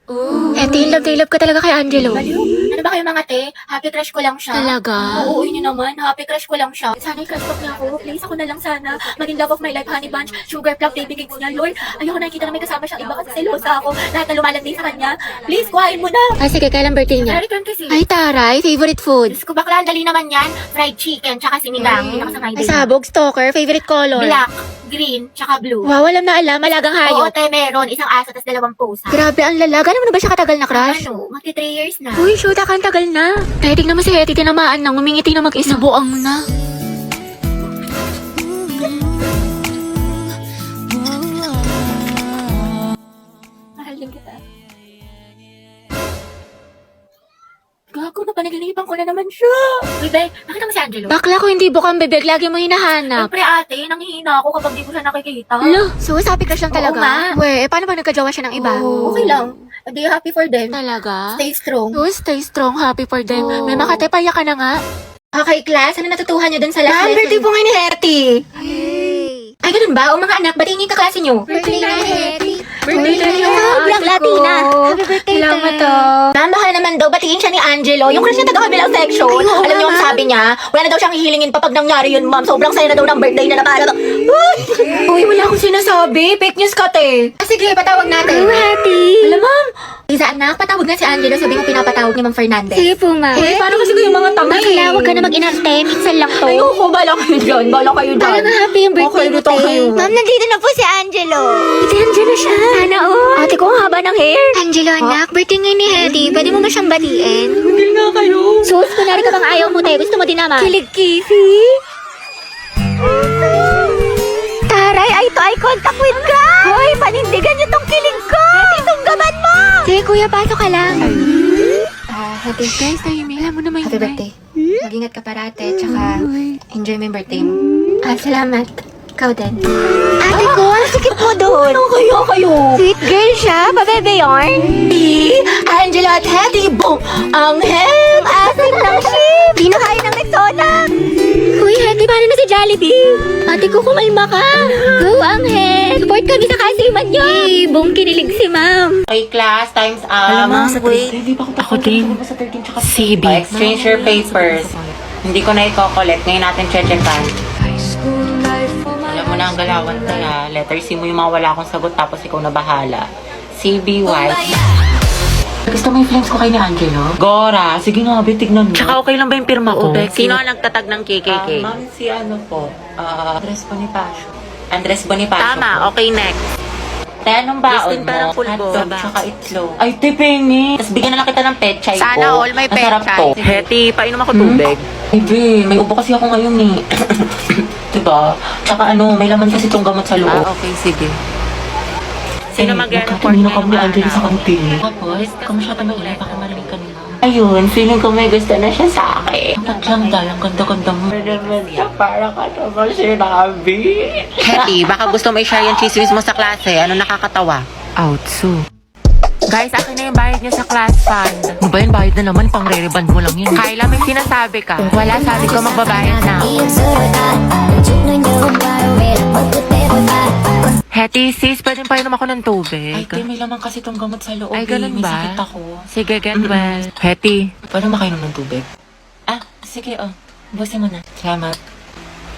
Ate, love ka talaga kay Angelo. Baliw. Ano ba kayo mga te? Happy crush ko lang siya. Talaga? Oo, yun yun naman. Happy crush ko lang siya. Sana i-crush talk niya ako. Please, ako na lang sana. Maging love of my life, honey bunch, sugar plum, baby cakes niya. Lord, ayoko nakikita na may kasama siyang iba kasi selosa ako. Lahat na lumalandi sa kanya. Please, kuhain mo na. Ay, sige, kailan birthday niya? Return kasi. Ay, taray, favorite food. Diyos ko, bakla, dali naman yan. Fried chicken, tsaka sinigang. Hindi ako sa Ay, sabog, stalker, favorite color. Black, green, tsaka blue. Wow, alam na alam, malagang Oo, hayop. te, meron. Isang aso, tas 2 pusa. Grabe, ang lalaga. Ano mo na ba siya katagal na crush? Ano, magti 3 years na. Uy, shoot, ang tagal na. Kaya tignan mo si Hetty, tinamaan nang umingiti na mag-isa. Buang na. Mahal din kita. Gago na, panaginipan ko na naman siya. Uy, be, nakita mo si Angelo? Bakla ko hindi bukang bibig, lagi mo hinahanap. Siyempre ate, nanghihina ako kapag di ko siya nakikita. Lo, so happy crush lang Oo talaga? nga. Weh, paano ba nagkajowa siya ng iba? Okay lang. Adi, happy for them. Talaga? Stay strong. Oh, stay strong, happy for them. Oo. May makate, payak ka na nga. Okay, class, ano natutuhan niyo dun sa last lesson? birthday po ngayon ni Hetty. Hey! Ay, ganun ba? O mga anak, batiin niyo yung kaklase niyo. Birthday na, Hetty. Birthday na niya. Black Latina. Happy birthday, Salamat te. Ma'am, baka naman daw, batiin siya ni Angelo. Yung crush niya taga-kabilang section. Ay, oo Alam niyo ang naman. sabi niya, wala na daw siyang hihilingin pa pag nangyari yun, ma'am. Sobrang saya na daw ng birthday na naman. Uy, wala akong sinasabi. Fake news ka, te. Sige, patawag natin. Oh, Hetty. Alam, ma'am. Isa, anak, patawag na si Angelo. Sabi mo pinapatawag ni Ma'am Fernandez. Sige po, ma. Eh, paano kasi kayo mga tanga Bakla, huwag ka na mag-inarte. Minsan lang to. Ayoko, bala kayo dyan. Bala kayo dyan. Para nga happy yung birthday Okay, mo, luto te. kayo. Ma'am, nandito na po si Angelo. Ito, Angelo siya. Sana all. Ate ko, ang haba ng hair. Angelo, anak, birthday ngayon ni Hetty. Pwede mo ba siyang batiin? Hindi nga kayo. Sus, kunwari ka bang ayaw mo, te. Gusto mo din naman. Kilig, Kisi. Taray, eye to eye contact with God. Hoy, panindigan niyo tong kilig ko. Hetty, tunggaban mo. Sige, kuya, pasok ka lang. Happy Guys, tahimik. Alam mo naman Happy birthday. Mag-ingat ka parate, tsaka enjoy mo yung birthday mo. Salamat. Ikaw din. Ate ko, ang sikip mo doon. Ano kayo? Sweet girl siya, pabebe yarn. Angela at Hetty, boom! Ang hem! Asik ng ship. Di na kaya ng Rexona. Uy, Hetty, paano na si Jollibee? Ate ko, kumalma ka. Go, Angel. Support kami sa kasiman niyo. Boom, kinilig si ma'am. Okay, class, time's up. Alam mo, sa wait. Ako din. CB. Exchange your papers. Hindi ko na i-collect. Ngayon natin checkan. Alam mo na ang galawan kaya. Letter C mo yung mga wala akong sagot tapos ikaw na bahala. CB White. Gusto mo yung flames ko kay ni Angelo? Gora, sige nga, be, tignan mo. Tsaka okay lang ba yung pirma ko? Sino ang nagtatag ng KKK? Ma'am, si ano po? Andres Bonifacio. Andres Bonifacio po. Okay, next. Te, anong baon Listing mo? parang pulbo. Hotdog, tsaka itlog. Ay, te, pengi. Tapos bigyan na lang kita ng pechay ko. Sana all may Ang sarap to. Hetty, painom ako tubig. Ay, be, may ubo kasi ako ngayon eh. Diba? Tsaka ano, may laman kasi itong gamot sa loob. Okay, sige. Sino mag-report Nagkatingin ngayong kami ni Angelo sa araw? kantin. Tapos, kamusta na ulit? Baka marinig kanina. Ayun, feeling ko may gusto na siya sa akin. Ba't lang dahil ang ganda-ganda mo? Para ka naman sinabi. Hetty, baka gusto mo i-share yung chismis mo sa klase. Ano nakakatawa? Outso. Guys, akin na yung bayad niyo sa class fund. Ano ba yun? Bayad na naman. Pang-re-reband mo lang yun. Kyla, may sinasabi ka. Wala, sabi ko magbabayad na ako. Hetty, sis, pwede pa inom ako ng tubig. Ay, te, may laman kasi itong gamot sa loob. Ay, ganun May ba? sakit ako. Sige, get well. Hetty, Paano makainom ng tubig? Ah, sige, busin mo na. Salamat.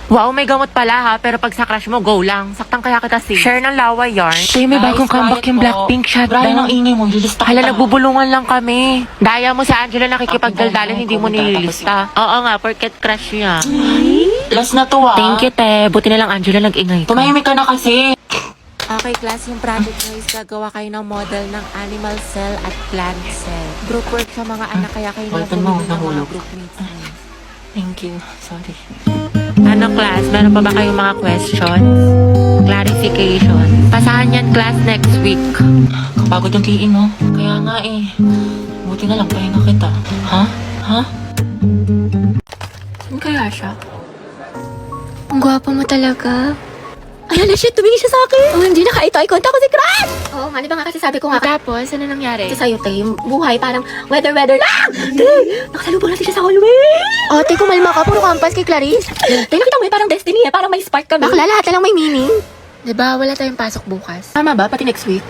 wow, may gamot pala ha, pero pag sa crush mo, go lang. Saktang kaya kita sis. Share ng lawa yarn. Tay, may Guys, bagong comeback quiet yung po. Blackpink Brian, ang shutdown. ingay mo. Lilista Hala, kita. nagbubulungan lang kami. Daya mo si Angela nakikipagdaldalan, Ako, hindi mo kumita, nililista. Oo nga, porket crush niya. Last na to, Thank you, te. Buti na lang Angela nag-ingay ka. Tumahimik ka na kasi. Okay, class, yung project nyo is gagawa kayo ng model ng animal cell at plant cell. Group work sa mga anak, kaya kayo na Ballpen mo, ng mga nahulog. groupmates niyo. Thank you. Sorry. Ano, class? Meron pa ba kayong mga questions? Clarification? Pasahan yan, class, next week. Kapagod yung kiin mo. Kaya nga eh. Buti na lang pahinga kita. Ha? Ha? Saan kaya siya? Ang gwapo mo talaga. Ayan na siya, tumingin siya sa akin. Oh, hindi na eye contact ko si Crush. Oo, nga, di ba nga kasi sabi ko nga. Tapos, ano nangyari? Ito sa'yo, te, yung buhay parang weather lang! Te, nakasalubong natin siya sa hallway! Ate, kumalma ka, puro kampas kay Clarice. Te, nakita mo parang destiny eh, parang may spark kami. Bakla, lahat na lang may meaning. Diba, wala tayong pasok bukas. Tama ba? Pati next week?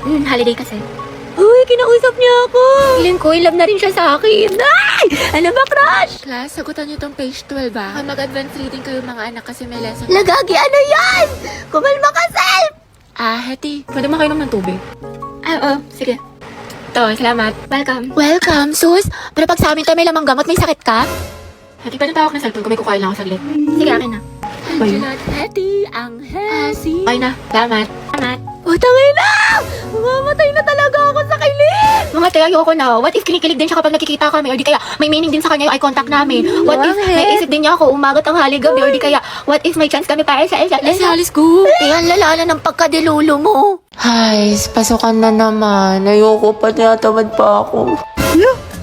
Holiday kasi. Uy, kinausap niya ako. Feeling ko, in love na rin siya sa akin. Ay! Ano ba, crush? Class, sagutan niyo tong page 12 ah. Mag-advance reading kayo mga anak kasi may lesson. Lagagi, ano yan? Kumalma ka, Self! Hetty, pwede makainom ng tubig? Oo, sige. To, salamat. Welcome. Welcome, sus! Pero pag sa amin tayo may lamang gamot, may sakit ka? Hetty, pwede tawag na cellphone ko. May kukain lang ako saglit. Sige, akin na. Hetty, ang Hetty. Okay na. Salamat. Salamat. Tangay na! Mamamatay na talaga ako sa kilig! Mamatay, ayoko na. What if kinikilig din siya kapag nagkikita kami? Or di kaya may meaning din sa kanya yung eye contact namin? What if may isip din niya ako umagat ang hali gabi? Or di kaya, what if may chance kami para sa isa't isa? Alis ko. Yan, lalala ng pagkadilulo mo. Ay, pasukan na naman. Ayoko pa, tinatamad pa ako.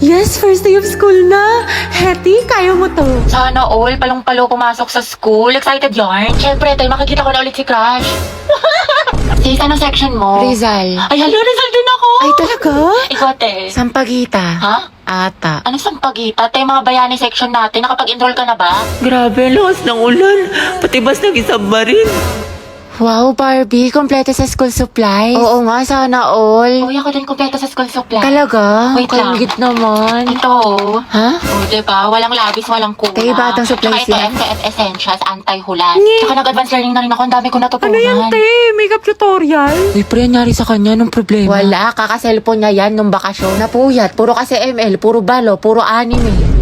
Yes, first day of school na. Hetty, kaya mo to. Sana all, palong-palo pumasok sa school. Excited yarn? Siyempre, tayo makikita ko na ulit si Crush. Sis, anong section mo? Rizal. Ay, hello, Rizal din ako! Ay, talaga? Ikaw, te. Sampagita. Ha? Ata. Ano sampagita? Tayo mga bayani section natin. Nakapag-enroll ka na ba? Grabe, lakas ng ulan. Pati bas nag-isubmarine. Wow, Barbie, kompleto sa school supplies. Oo nga, sana all. Uy, ako din kompleto sa school supply. Talaga? Wait lang. Kalingit naman. Ito, Ha? oh, diba? Walang labis, walang kuna. Tayo batang supplies Tsaka yan. ito, FTF Essentials, anti-hulan. Tsaka nag-advance learning na rin ako. Ang dami ko natutunan. Ano yan, te? Makeup tutorial? Uy, pre, nangyari sa kanya nung problema. Wala, kaka-cellphone niya yan nung bakasyon. Napuyat, puro kasi ML, puro balo, puro anime.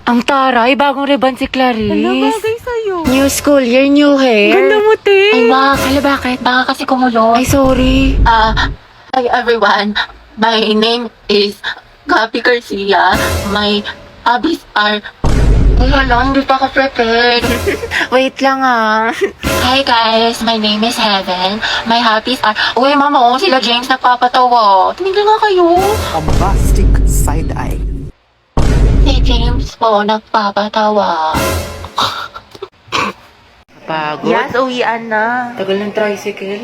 Ang taray, bagong ribbon si Clarice. Ano bagay sa'yo? New school year, new hair. Ganda mo, te. Ay, wag. Hala, bakit? Baka kasi kumulo. Ay, sorry. Hi everyone. My name is Gabi Garcia. My hobbies are... Ay, hala, hindi pa ako prepared. Wait lang ah. Hi guys, my name is Heaven. My hobbies are... Uy, mama, oh, sila James nagpapatawa. Tumigil nga kayo. A bombastic side-eye. Si James po nagpapatawa. Pagod. Yes, uwian na. Tagal ng tricycle.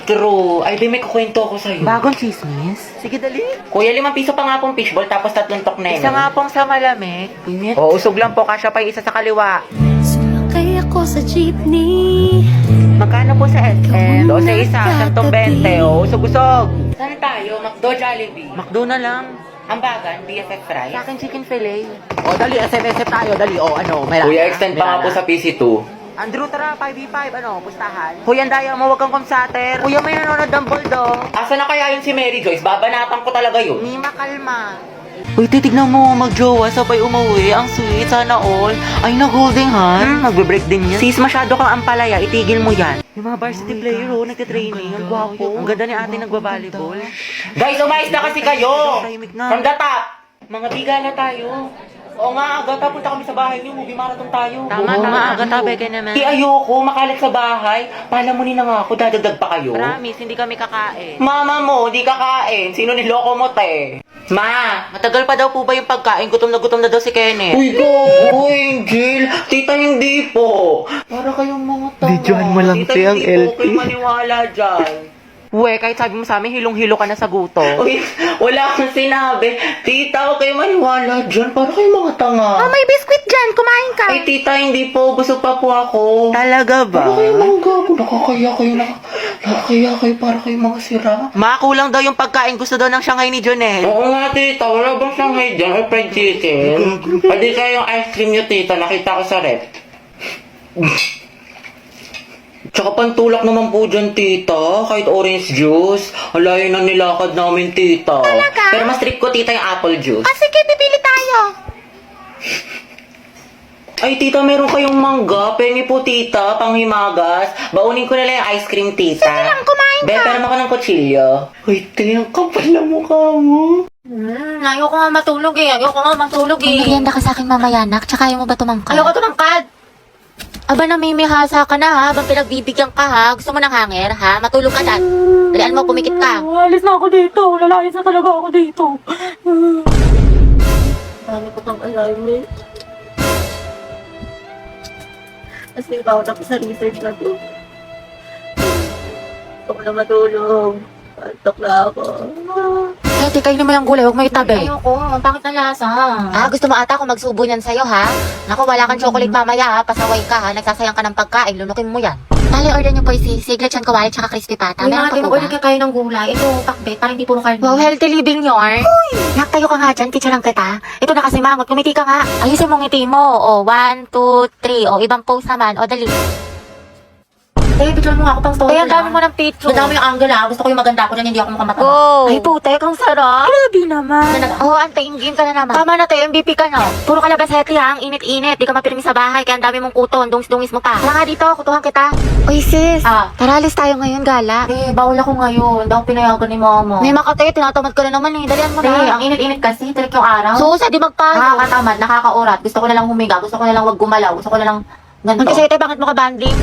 True. Ay, di may kukwento ako sa'yo. Bagong chismis? Sige, dali. Kuya, 5 piso pa nga pong fishball, tapos 3 tok na Isa nga pong sa malamig. Init. O, usog lang po, kasya pa yung isa sa kaliwa. Sumakay ako sa jeepney. Magkano po sa SM? 12 isa, 120. O, usog-usog. Saan tayo? McDo, Jollibee. Makdo na lang. Hambagan, BFF fries. Sa akin, chicken fillet. O, dali, SMS tayo, dali. O, ano, may Kuya, lana, extend may pa nga lana. po sa PC2. Andrew, tara, 5v5, ano, pustahan. Kuya, Daya mo, wag kang kumsater. Kuya, may nanonood ng bulldog. Asa na kaya yun si Mary Joyce? Babanatan ko talaga yun. Ni makalma. Uy, titignan mo, magjowa, sabay umuwi. Ang sweet, sana all. Ay, nag-holding hand. Magbe-break din yan. Sis, masyado kang ampalaya, itigil mo yan. Yung mga varsity player, oh, nagtitraining. Ang gwapo. Ang ganda ni ate nagbabalibol. Guys, umayos na kasi kayo! Tahimik na. From the top! Mga bigala tayo. Oo nga, aga, punta kami sa bahay niyo. Movie marathon tayo. Tama, maaga tabi ka naman. Di ayoko, makalat sa bahay. Palamunin na nga ako, dadagdag pa kayo. Promise, hindi kami kakain. Mama mo, di kakain. Sino niloko mo, te? Ma! Matagal pa daw po ba yung pagkain? Gutom na daw si Kenneth. Uy, go! Angel! Tita, hindi po! Para kayong mga tanga. Videohan mo lang, Tita, te, ang hindi po LT. kayo maniwala dyan. We, kahit sabi mo sa amin, hilong-hilo ka na sa guto. Uy, wala akong sinabi. Tita, huwag kayo maniwala dyan. Para kayong mga tanga. may biskwit dyan. Kumain ka. Ay, tita, hindi po. Busog pa po ako. Talaga ba? Para kayong mga gago. Nakakaya kayo. Para kayong mga sira. Makulang daw yung pagkain. Gusto daw ng Shanghai ni Jonel. Oo nga, tita. Wala bang Shanghai dyan? Or fried chicken? Pwede kayong ice cream nyo, tita. Nakita ko sa rep. Tsaka pantulak naman po dyan, tita. Kahit orange juice. Alayo nang nilakad namin, tita. Talaga? Pero mas trip ko, tita, yung apple juice. Sige, bibili tayo. Ay, tita, meron kayong mangga. Pengi po, tita. Panghimagas. Baunin ko na lang yung ice cream, tita. Sige lang, kumain ka. Pero ako ng kutsilyo. Uy, tingnan, kapal na mukha mo. Ayoko nga matulog eh. May merienda ka sa akin mamaya, nak. Tsaka ayaw mo ba tumangkad? Ayoko tumangkad. Aba, namimihasa ka na ha. Habang pinagbibigyan ka ha. Gusto mo ng hanger ha? Matulog ka dyan. Dalian mo, pumikit ka. Alis na ako dito. Lalayas na talaga ako dito. Dami ko pang assignment. Kasi ikaw tapos sa research na to. Gusto ko na matulog. Antok na ako. Eh, kainin mo yung gulay. Huwag mo itabi. Ayoko, ang pangit ng lasa. Gusto mo ata ako magsubo niyan sa'yo ha? Naku, wala kang chocolate mamaya ha. Pasaway ka ha. Nagsasayang ka ng pagkain. Lunukin mo yan. Tali, order niyo po si lechon kawali tsaka crispy pata. Uy, Meron mga pa po order ba? ka kayo ng gulay. Ito, pakbet, para hindi puro karne. Wow, healthy living yarn. Nak, tayo ka nga dyan. Teacher lang kita. Ito na kasi mangot. Kumiti ka nga. Ayusin mo ngiti mo. O, 1, 2, 3. O, ibang pose naman. O, dali. Eh, picture mo nga ako pang story. Kaya ang dami mo ng picture. Ganda mo yung angle ah. Gusto ko yung maganda ko dyan, hindi ako mukhang matama. Go! Ay, putek, ang sarap. Grabe naman. Ano Oo, antayin ka na naman. Tama na tayo, MVP ka na. Puro kalabas heti ha, ang init-init. Di ka mapirmi sa bahay, kaya ang dami mong kuton. Dungis-dungis mo pa. Tara nga dito, kutuhan kita. Uy, sis. Ah. Tara, alis tayo ngayon, gala. Eh, bawal ako ngayon. Daw pinayagan ni mama. May makatay, tinatamad ka na naman eh. Dalian mo Eh, na. ang init-init kasi, tirik yung araw. Susa, di magpayo. Nakakatamad, nakakaurat. Gusto ko na lang humiga. Gusto ko na lang wag gumalaw. Gusto ko na lang ganito. Ang kasi bakit mo ka banding?